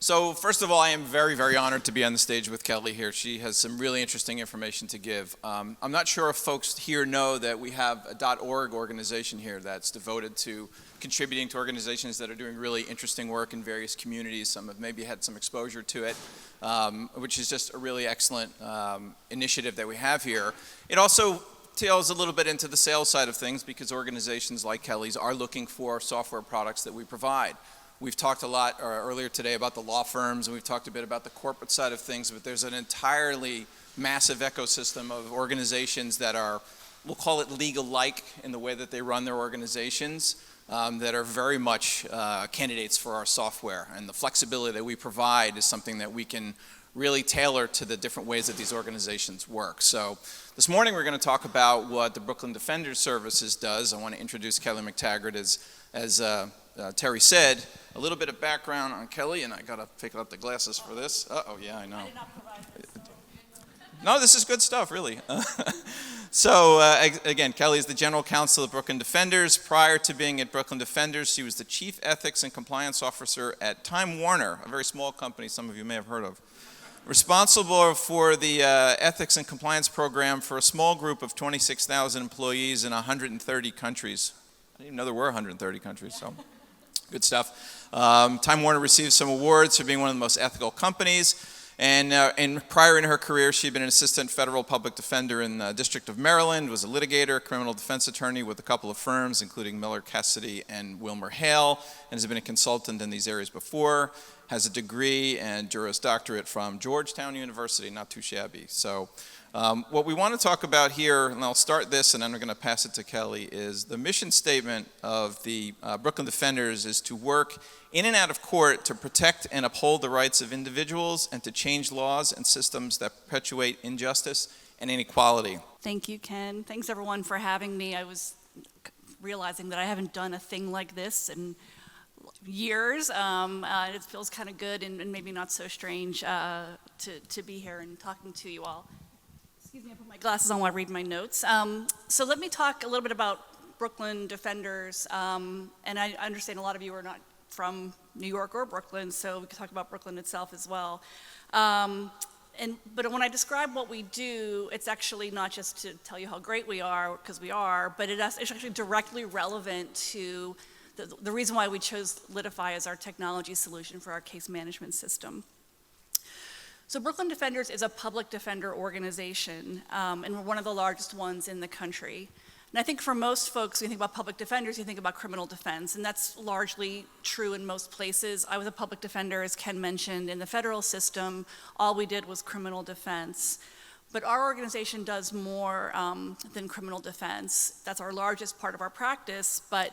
So first of all, I am very, very honored to be on the stage with Kelly here. She has some really interesting information to give. I'm not sure if folks here know that we have a .org organization here that's devoted to contributing to organizations that are doing really interesting work in various communities. Some have maybe had some exposure to it, which is just a really excellent initiative that we have here. It also tails a little bit into the sales side of things because organizations like Kelly's are looking for software products that we provide. We've talked a lot earlier today about the law firms, and we've talked a bit about the corporate side of things, but there's an entirely massive ecosystem of organizations that are, we'll call it legal-like in the way that they run their organizations, that are very much candidates for our software. And the flexibility that we provide is something that we can really tailor to the different ways that these organizations work. So this morning we're going to talk about what the Brooklyn Defenders Services does. I want to introduce Kelly McTaggart as Terry said, a little bit of background on Kelly, and I gotta pick up the glasses for this. Oh yeah, I know. I did not provide this. No, this is good stuff, really. So again, Kelly is the General Counsel of Brooklyn Defenders. Prior to being at Brooklyn Defenders, she was the Chief Ethics and Compliance Officer at Time Warner, a very small company some of you may have heard of. Responsible for the ethics and compliance program for a small group of 26,000 employees in 130 countries. I didn't even know there were 130 countries, so. Good stuff. Time Warner received some awards for being one of the most ethical companies. And prior in her career, she had been an assistant federal public defender in the District of Maryland, was a litigator, criminal defense attorney with a couple of firms, including Miller Cassidy and Wilmer Hale, and has been a consultant in these areas before. Has a degree and Juris Doctorate from Georgetown University, not too shabby. So what we want to talk about here, and I'll start this and then we're going to pass it to Kelly, is the mission statement of the Brooklyn Defenders is to work in and out of court to protect and uphold the rights of individuals and to change laws and systems that perpetuate injustice and inequality. Thank you, Ken. Thanks, everyone, for having me. I was realizing that I haven't done a thing like this in years. It feels kind of good and maybe not so strange to be here and talking to you all. Excuse me, I put my glasses on while I read my notes. So let me talk a little bit about Brooklyn Defenders. And I understand a lot of you are not from New York or Brooklyn, so we can talk about Brooklyn itself as well. But when I describe what we do, it's actually not just to tell you how great we are, because we are, but it's actually directly relevant to the reason why we chose Litify as our technology solution for our case management system. So Brooklyn Defenders is a public defender organization, and we're one of the largest ones in the country. And I think for most folks, when you think about public defenders, you think about criminal defense, and that's largely true in most places. I was a public defender, as Ken mentioned, in the federal system. All we did was criminal defense. But our organization does more than criminal defense. That's our largest part of our practice, but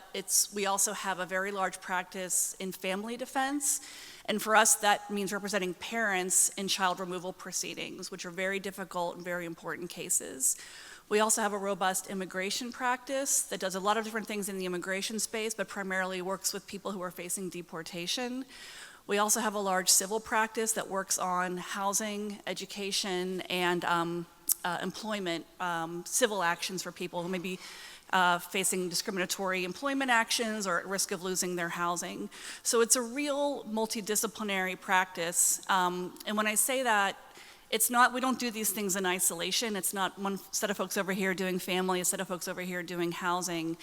we also have a very large practice in family defense. And for us, that means representing parents in child removal proceedings, which are very difficult and very important cases. We also have a robust immigration practice that does a lot of different things in the immigration space, but primarily works with people who are facing deportation. We also have a large civil practice that works on housing, education, and employment, civil actions for people who may be facing discriminatory employment actions or at risk of losing their housing. So it's a real multidisciplinary practice. And when I say that, we don't do these things in isolation. It's not one set of folks over here doing family, a set of folks over here doing housing.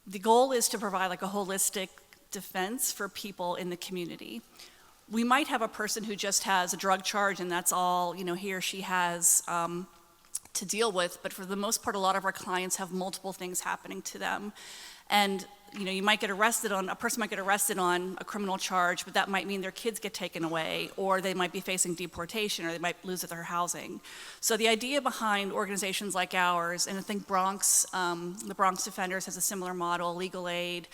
The goal is to provide like a holistic defense for people in the community. We might have a person who just has a drug charge and that's all he or she has to deal with, but for the most part, a lot of our clients have multiple things happening to them. And a person might get arrested on a criminal charge, but that might mean their kids get taken away, or they might be facing deportation, or they might lose their housing. So the idea behind organizations like ours, and I think the Bronx Defenders has a similar model, Legal Aid,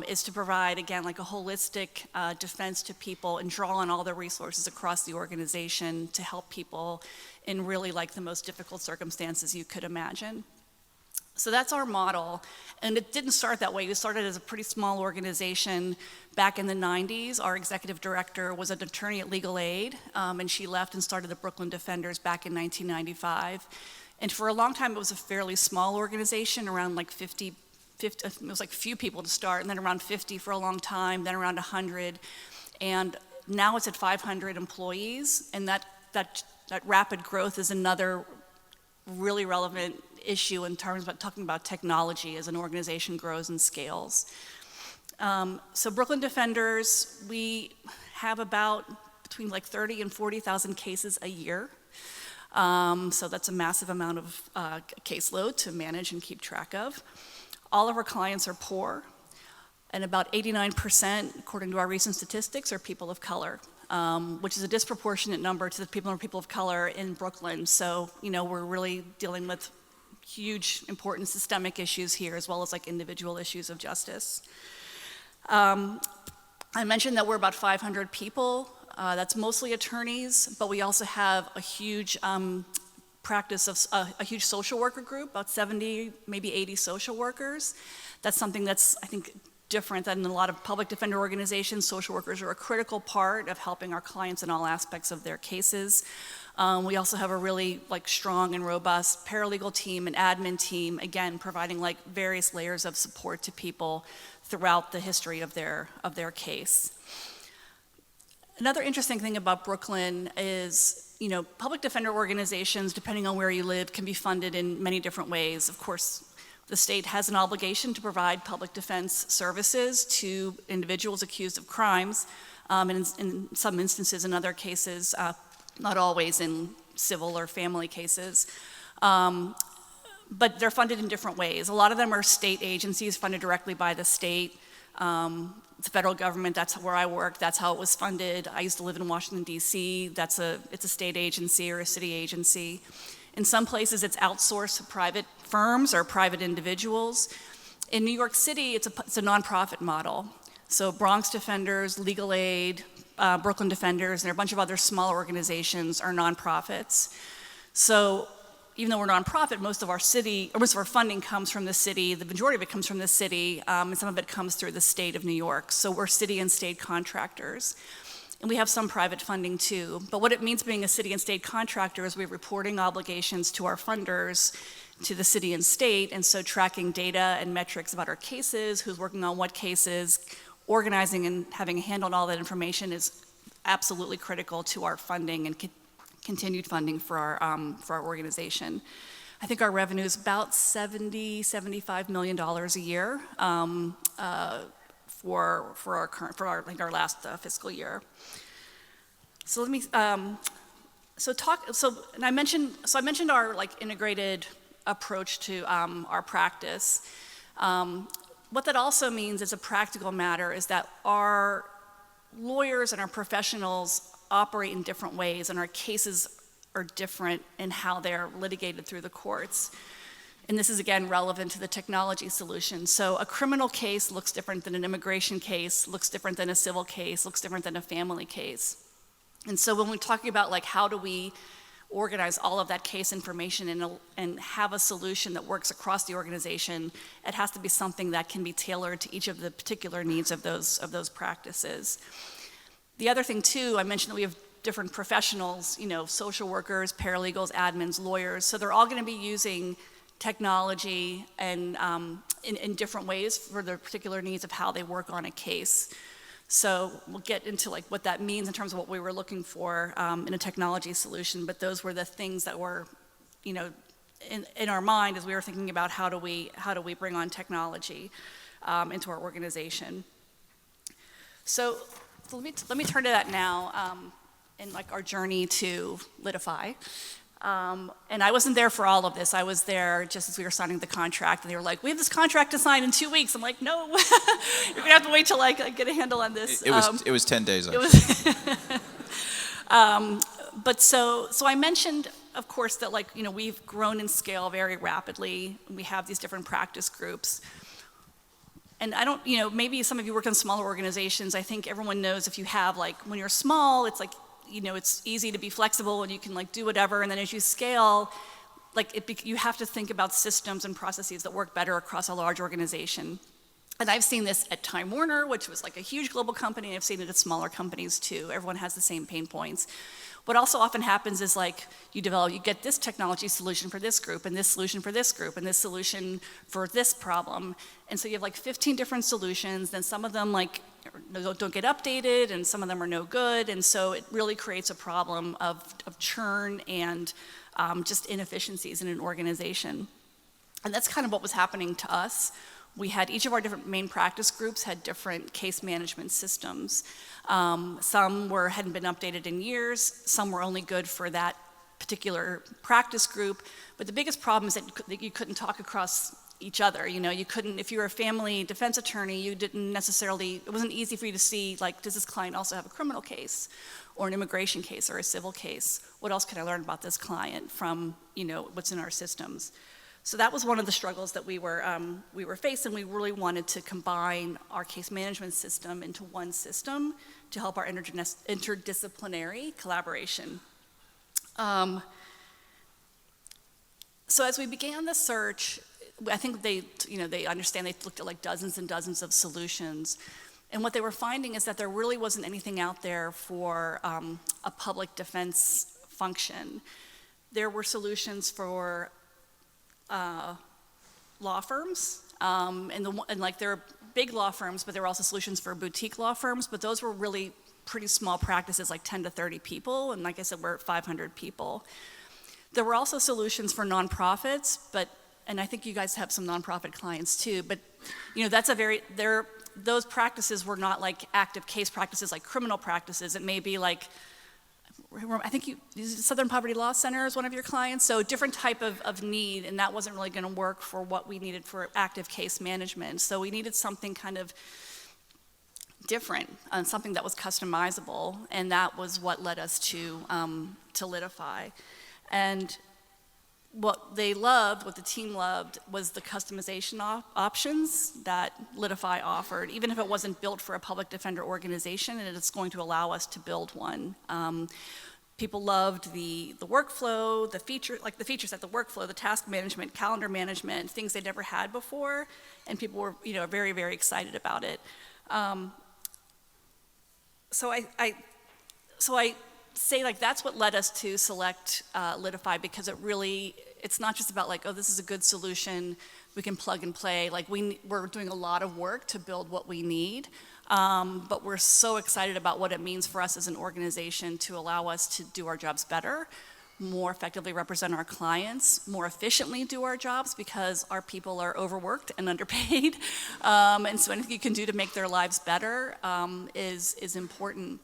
is to provide, again, like a holistic defense to people and draw on all the resources across the organization to help people in really like the most difficult circumstances you could imagine. So that's our model, and it didn't start that way. We started as a pretty small organization back in the 90s. Our executive director was an attorney at Legal Aid, and she left and started the Brooklyn Defenders back in 1995. And for a long time, it was a fairly small organization, around like 50, it was like few people to start, and then around 50 for a long time, then around 100. And now it's at 500 employees, and that rapid growth is another really relevant issue in terms of talking about technology as an organization grows and scales. So Brooklyn Defenders, we have about between like 30 and 40,000 cases a year. So that's a massive amount of caseload to manage and keep track of. All of our clients are poor, and about 89%, according to our recent statistics, are people of color, which is a disproportionate number to the people of color in Brooklyn. So, we're really dealing with huge, important systemic issues here, as well as like individual issues of justice. I mentioned that we're about 500 people. That's mostly attorneys, but we also have a huge practice of a huge social worker group, about 70, maybe 80 social workers. That's something that's, I think, different than a lot of public defender organizations. Social workers are a critical part of helping our clients in all aspects of their cases. We also have a really strong and robust paralegal team and admin team, again, providing various layers of support to people throughout the history of their case. Another interesting thing about Brooklyn is, public defender organizations, depending on where you live, can be funded in many different ways. Of course, the state has an obligation to provide public defense services to individuals accused of crimes, and in some instances, in other cases, not always in civil or family cases. But they're funded in different ways. A lot of them are state agencies funded directly by the state. The federal government, that's where I work, that's how it was funded. I used to live in Washington, D.C. It's a state agency or a city agency. In some places, it's outsourced to private firms or private individuals. In New York City, it's a nonprofit model. So Bronx Defenders, Legal Aid, Brooklyn Defenders, and a bunch of other smaller organizations are nonprofits. So even though we're nonprofit, most of our funding comes from the city. The majority of it comes from the city, and some of it comes through the state of New York. So we're city and state contractors. And we have some private funding too. But what it means being a city and state contractor is we have reporting obligations to our funders, to the city and state, and so tracking data and metrics about our cases, who's working on what cases, organizing and having a handle on all that information is absolutely critical to our funding and continued funding for our organization. I think our revenue is about $75 million a year for our last fiscal year. So let me I mentioned our integrated approach to our practice. What that also means as a practical matter is that our lawyers and our professionals operate in different ways, and our cases are different in how they're litigated through the courts. And this is, again, relevant to the technology solution. So a criminal case looks different than an immigration case, looks different than a civil case, looks different than a family case. And so when we're talking about how do we organize all of that case information and have a solution that works across the organization, it has to be something that can be tailored to each of the particular needs of those practices. The other thing, too, I mentioned that we have different professionals, social workers, paralegals, admins, lawyers, so they're all going to be using technology and in different ways for the particular needs of how they work on a case. So we'll get into what that means in terms of what we were looking for in a technology solution, but those were the things that were, in our mind as we were thinking about how do we bring on technology into our organization. So let me turn to that now in our journey to Litify. And I wasn't there for all of this. I was there just as we were signing the contract, and they were like, "We have this contract to sign in 2 weeks." I'm like, "No, you're gonna have to wait till get a handle on this." It was 10 days. It was. But so I mentioned, of course, that we've grown in scale very rapidly. We have these different practice groups. And I don't, maybe some of you work in smaller organizations. I think everyone knows if you have, when you're small, it's it's easy to be flexible and you can do whatever. And then as you scale, you have to think about systems and processes that work better across a large organization. And I've seen this at Time Warner, which was a huge global company. I've seen it at smaller companies too. Everyone has the same pain points. What also often happens is you get this technology solution for this group, and this solution for this group, and this solution for this problem. And so you have 15 different solutions, then some of them don't get updated, and some of them are no good, and so it really creates a problem of churn and just inefficiencies in an organization. And that's kind of what was happening to us. We had each of our different main practice groups had different case management systems. Some hadn't been updated in years, some were only good for that particular practice group, but the biggest problem is that you couldn't talk across each other. You couldn't, if you were a family defense attorney, you didn't necessarily, it wasn't easy for you to see, like, does this client also have a criminal case or an immigration case or a civil case? What else can I learn about this client from, what's in our systems? So that was one of the struggles that we were facing. We really wanted to combine our case management system into one system to help our interdisciplinary collaboration. So as we began the search, I think they understand, they looked at like dozens and dozens of solutions. And what they were finding is that there really wasn't anything out there for a public defense function. There were solutions for law firms, and like there are big law firms, but there were also solutions for boutique law firms, but those were really pretty small practices, like 10 to 30 people, and like I said, we're at 500 people. There were also solutions for nonprofits, and I think you guys have some nonprofit clients too, but that's those practices were not like active case practices like criminal practices. It may be like, I think Southern Poverty Law Center is one of your clients, so different type of need, and that wasn't really gonna work for what we needed for active case management. So we needed something kind of different, something that was customizable, and that was what led us to Litify. And what the team loved, was the customization options that Litify offered, even if it wasn't built for a public defender organization, and it's going to allow us to build one. People loved the workflow, the feature set, the workflow, the task management, calendar management, things they'd never had before, and people were very, very excited about it. So I say, like, that's what led us to select Litify, because it's not just about like, oh, this is a good solution, we can plug and play. Like, we're doing a lot of work to build what we need, but we're so excited about what it means for us as an organization to allow us to do our jobs better, more effectively represent our clients, more efficiently do our jobs, because our people are overworked and underpaid. And so anything you can do to make their lives better is important.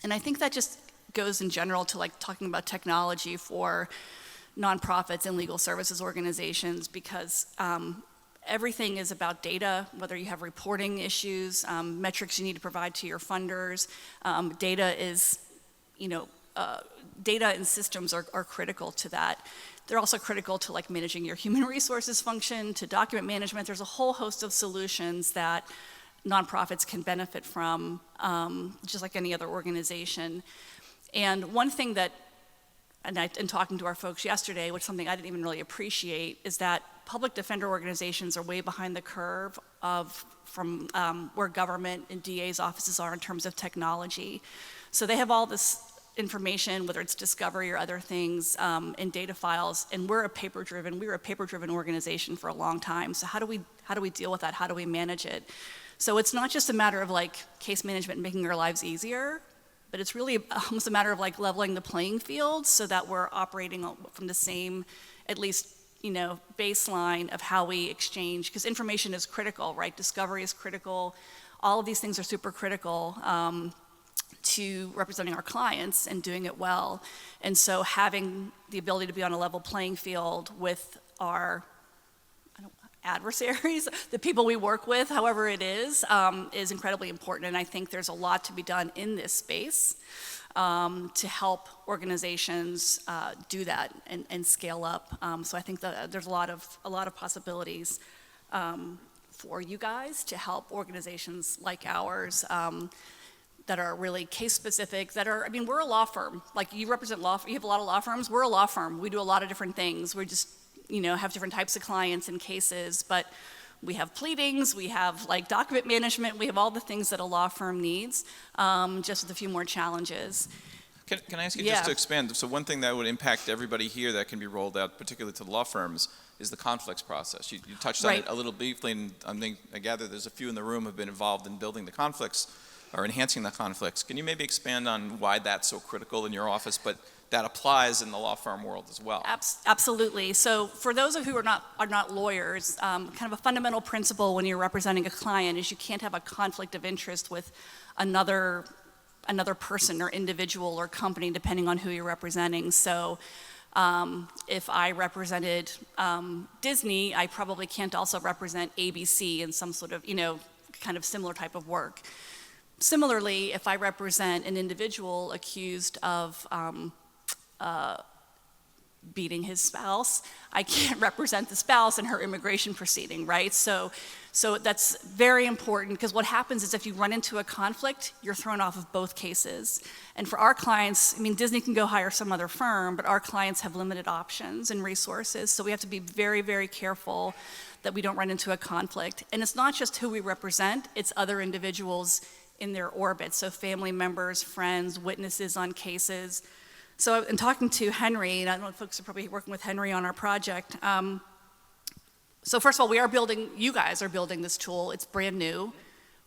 And I think that just goes in general to like talking about technology for nonprofits and legal services organizations, because everything is about data, whether you have reporting issues, metrics you need to provide to your funders. Data and systems are critical to that. They're also critical to like managing your human resources function, to document management. There's a whole host of solutions that nonprofits can benefit from, just like any other organization. And one thing that, in talking to our folks yesterday, which is something I didn't even really appreciate, is that public defender organizations are way behind the curve from where government and DA's offices are in terms of technology. So they have all this information, whether it's discovery or other things, in data files, and we were a paper-driven organization for a long time. So how do we deal with that? How do we manage it? So it's not just a matter of like case management and making our lives easier, but it's really almost a matter of like leveling the playing field so that we're operating from the same, at least, baseline of how we exchange, because information is critical, right? Discovery is critical. All of these things are super critical to representing our clients and doing it well. And so having the ability to be on a level playing field with our adversaries, the people we work with, however it is incredibly important. And I think there's a lot to be done in this space to help organizations do that and scale up. So I think that there's a lot of possibilities for you guys to help organizations like ours that are really case specific, we're a law firm. Like, you represent you have a lot of law firms. We're a law firm. We do a lot of different things. We just have different types of clients and cases, but we have pleadings, we have like document management, we have all the things that a law firm needs, just with a few more challenges. Can I ask you just to expand? So one thing that would impact everybody here that can be rolled out, particularly to law firms, is the conflicts process. You touched on Right. it a little briefly, and I gather there's a few in the room who have been involved in building the conflicts or enhancing the conflicts. Can you maybe expand on why that's so critical in your office, but that applies in the law firm world as well? Absolutely. So for those who are not lawyers, kind of a fundamental principle when you're representing a client is you can't have a conflict of interest with another person or individual or company, depending on who you're representing. So if I represented Disney, I probably can't also represent ABC in some sort of, kind of similar type of work. Similarly, if I represent an individual accused of beating his spouse, I can't represent the spouse in her immigration proceeding, right? So that's very important, because what happens is if you run into a conflict, you're thrown off of both cases. And for our clients, I mean, Disney can go hire some other firm, but our clients have limited options and resources, so we have to be very, very careful that we don't run into a conflict. And it's not just who we represent, it's other individuals in their orbit, so family members, friends, witnesses on cases. So in talking to Henry, and I don't know if folks are probably working with Henry on our project. So first of all, you guys are building this tool. It's brand new.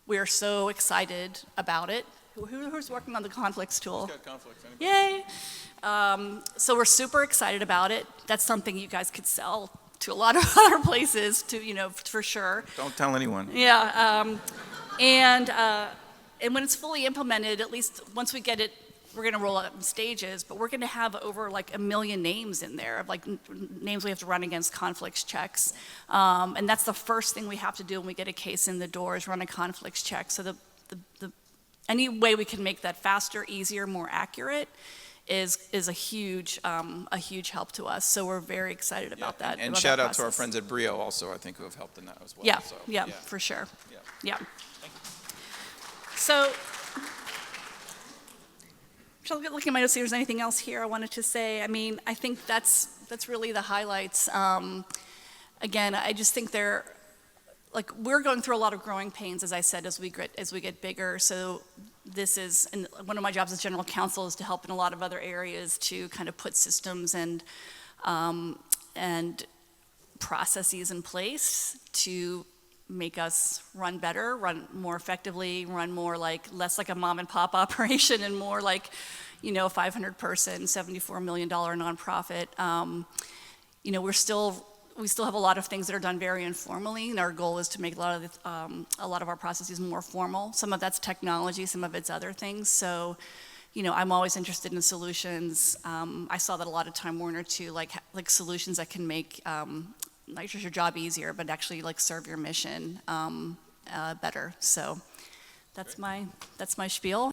We are so excited about it. Who's working on the conflicts tool? Who's got conflicts? Yay! So we're super excited about it. That's something you guys could sell to a lot of other places, for sure. Don't tell anyone. Yeah, and when it's fully implemented, at least once we get it, we're going to roll out in stages, but we're going to have over like 1 million names in there, like names we have to run against conflicts checks. And that's the first thing we have to do when we get a case in the door, is run a conflicts check. So any way we can make that faster, easier, more accurate is a huge help to us. So we're very excited about that. And about shout that out to our process. friends at Brio also, I think, who have helped in that as well. Yeah, So, yeah, for sure. Yeah. Yeah. So, looking at my notes, see if there's anything else here I wanted to say. I mean, I think that's really the highlights. Again, I just think we're going through a lot of growing pains, as I said, as we get bigger. So this is, and one of my jobs as general counsel is to help in a lot of other areas to kind of put systems and processes in place to make us run better, run more effectively, run more less like a mom and pop operation and more like, a 500-person, $74 million nonprofit. We still have a lot of things that are done very informally, and our goal is to make a lot of our processes more formal. Some of that's technology, some of it's other things. So, I'm always interested in solutions. I saw that a lot of Time Warner too, like solutions that can make not just your job easier, but actually serve your mission better. So that's my spiel.